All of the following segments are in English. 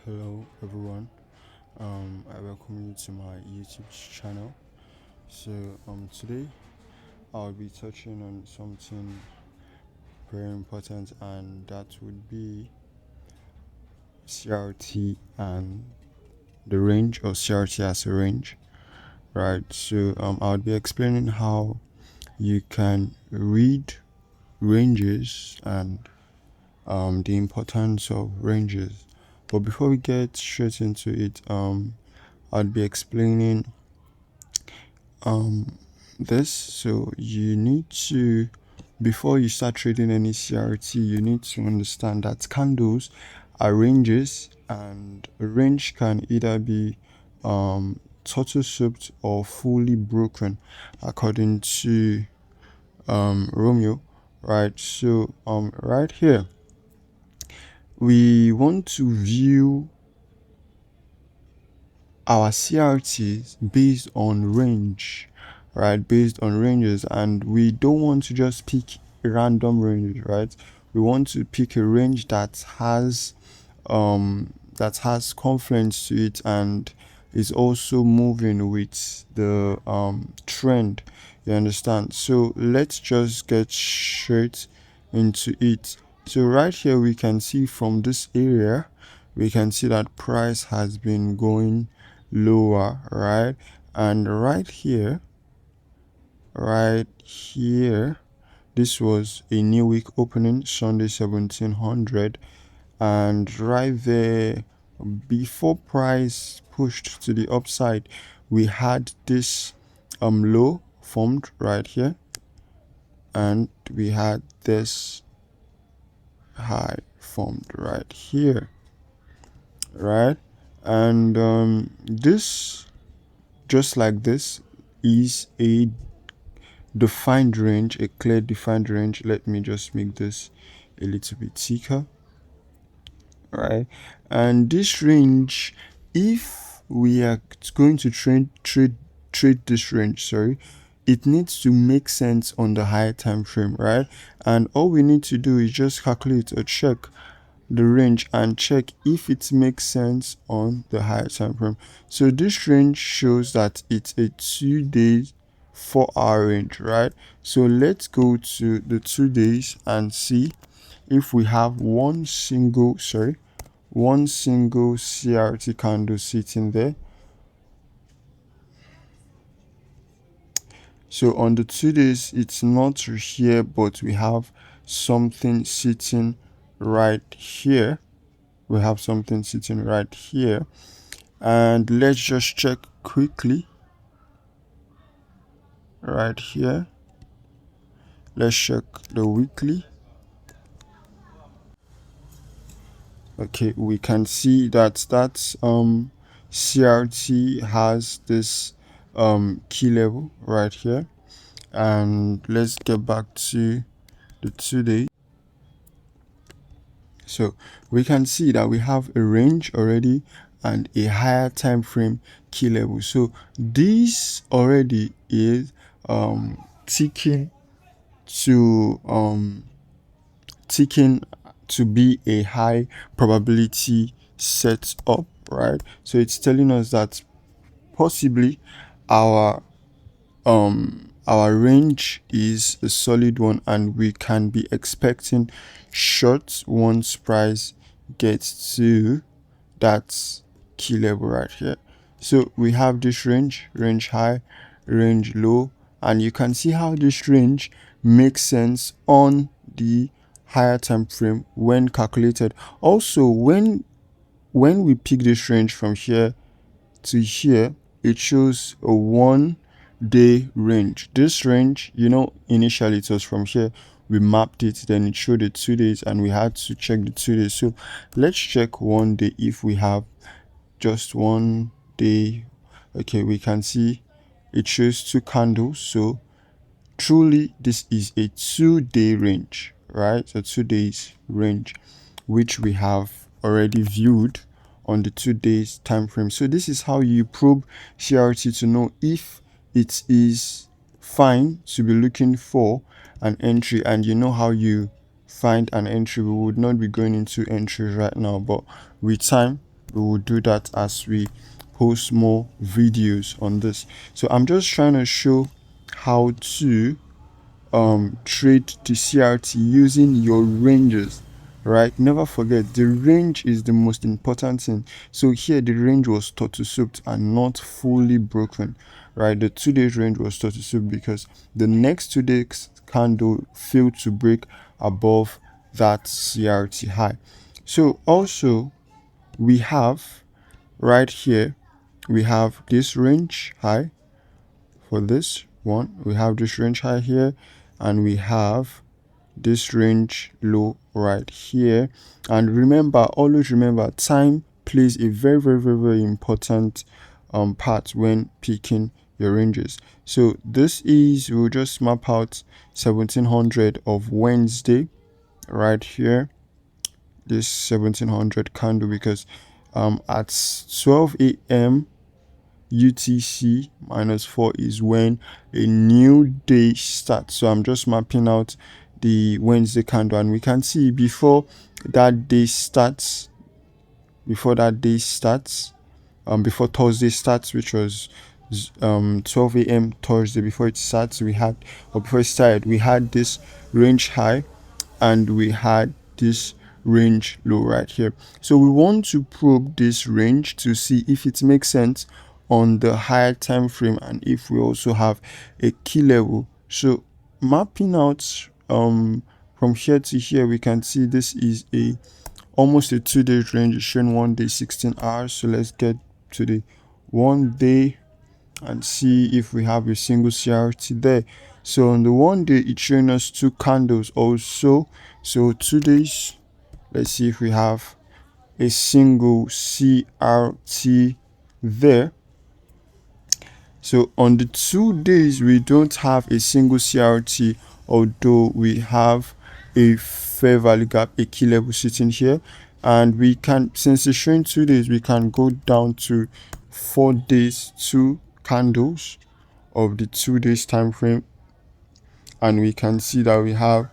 Hello everyone. I welcome you to my YouTube channel. So today I'll be touching on something very important, and that would be CRT and the range, or CRT as a range, right? So I'll be explaining how you can read ranges and the importance of ranges. But before we get straight into it, I'll be explaining this. So you need to, before you start trading any CRT, you need to understand that candles are ranges, and a range can either be turtle souped or fully broken according to Romeo, right? So right here we want to view our CRTs based on range, right? Based on ranges, and we don't want to just pick random ranges, right? We want to pick a range that has confluence to it and is also moving with the trend. You understand? So let's just get straight into it. So right here we can see from this area, we can see that price has been going lower, right? And right here, this was a new week opening, Sunday 1700, and right there, before price pushed to the upside, we had this low formed right here, and we had this high formed right here, right? And this, just like this, is a defined range, a clear defined range. Let me just make this a little bit thicker, right? And this range, if we are going to trade this range, sorry, it needs to make sense on the higher time frame, right? And all we need to do is just calculate or check the range and check if it makes sense on the higher time frame. So this range shows that it's a 2 days 4-hour range, right? So let's go to the 2 days and see if we have one single CRT candle sitting there. So on the 2 days, it's not here, but we have something sitting right here. We have something sitting right here. And let's just check quickly right here. Let's check the weekly. Okay, we can see that CRT has this key level right here. And let's get back to the 2 days. So we can see that we have a range already and a higher time frame key level. So this already is ticking to be a high probability setup, right? So it's telling us that possibly our range is a solid one, and we can be expecting shorts once price gets to that key level right here. So we have this range high, range low, and you can see how this range makes sense on the higher time frame when calculated. Also, when we pick this range from here to here, it shows a 1 day range. This range, initially it was from here, we mapped it, then it showed the 2 days, and we had to check the 2 days. So let's check 1 day. If we have just 1 day, okay, we can see it shows 2 candles. So truly this is a 2-day range, right? So 2 days range, which we have already viewed on the 2 days time frame. So this is how you probe CRT to know if it is fine to be looking for an entry. And you know how you find an entry. We would not be going into entries right now, but with time we will do that as we post more videos on this. So I'm just trying to show how to trade the CRT using your ranges, right? Never forget, the range is the most important thing. So here the range was tortoise souped and not fully broken, right? The 2 days range was tortoise souped because the next 2 days candle failed to break above that CRT high. So also we have right here, we have this range high. For this one, we have this range high here, and we have this range low right here. And remember, always remember, time plays a very important part when picking your ranges. So this is, we'll just map out 1700 of Wednesday right here, this 1700 candle, because at 12 a.m UTC -4 is when a new day starts. So I'm just mapping out the Wednesday candle, and we can see before that day starts, before Thursday starts, which was 12 a.m. Thursday, before it starts, we had, or before it started, we had this range high and we had this range low right here. So we want to probe this range to see if it makes sense on the higher time frame, and if we also have a key level. So mapping out from here to here, we can see this is a almost a 2 day range, showing 1 day 16 hours. So let's get to the 1 day and see if we have a single CRT there. So on the 1 day, it's showing us 2 candles also. So 2 days, let's see if we have a single CRT there. So on the 2 days, we don't have a single CRT, although we have a fair value gap, a key level sitting here. And we can, since it's showing 2 days, we can go down to 4 days, 2 candles of the 2 days time frame, and we can see that we have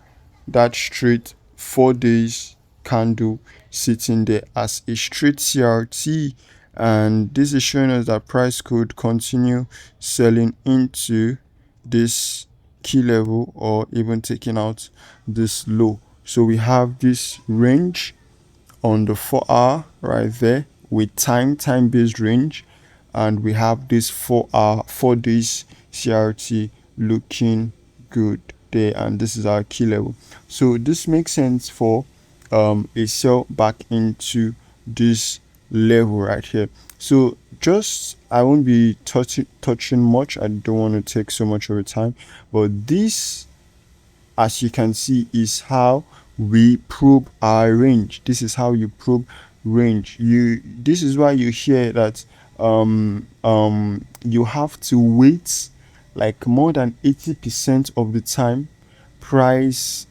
that straight 4 days candle sitting there as a straight CRT. And this is showing us that price could continue selling into this key level or even taking out this low. So we have this range on the 4 hour right there with time-based range, and we have this 4 days CRT looking good there, and this is our key level. So this makes sense for a sell back into this level right here. So just, I won't be touching much, I don't want to take so much of your time, but this, as you can see, is how we probe our range. This is how you probe range. This is why you hear that you have to wait like more than 80% of the time. Price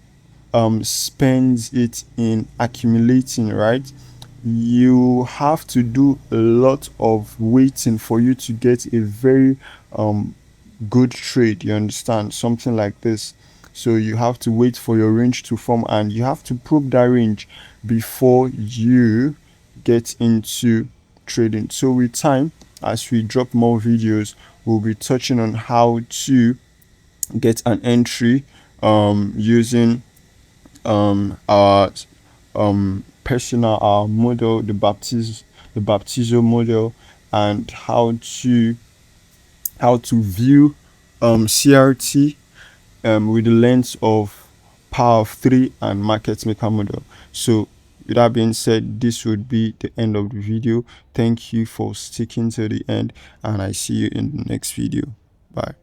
spends it in accumulating, right? You have to do a lot of waiting for you to get a very good trade, you understand, something like this. So you have to wait for your range to form, and you have to probe that range before you get into trading. So with time, as we drop more videos, we'll be touching on how to get an entry using our personal, our model, the baptizo model, and how to view CRT with the lens of power of 3 and market maker model. So with that being said, this would be the end of the video. Thank you for sticking to the end, and I see you in the next video. Bye.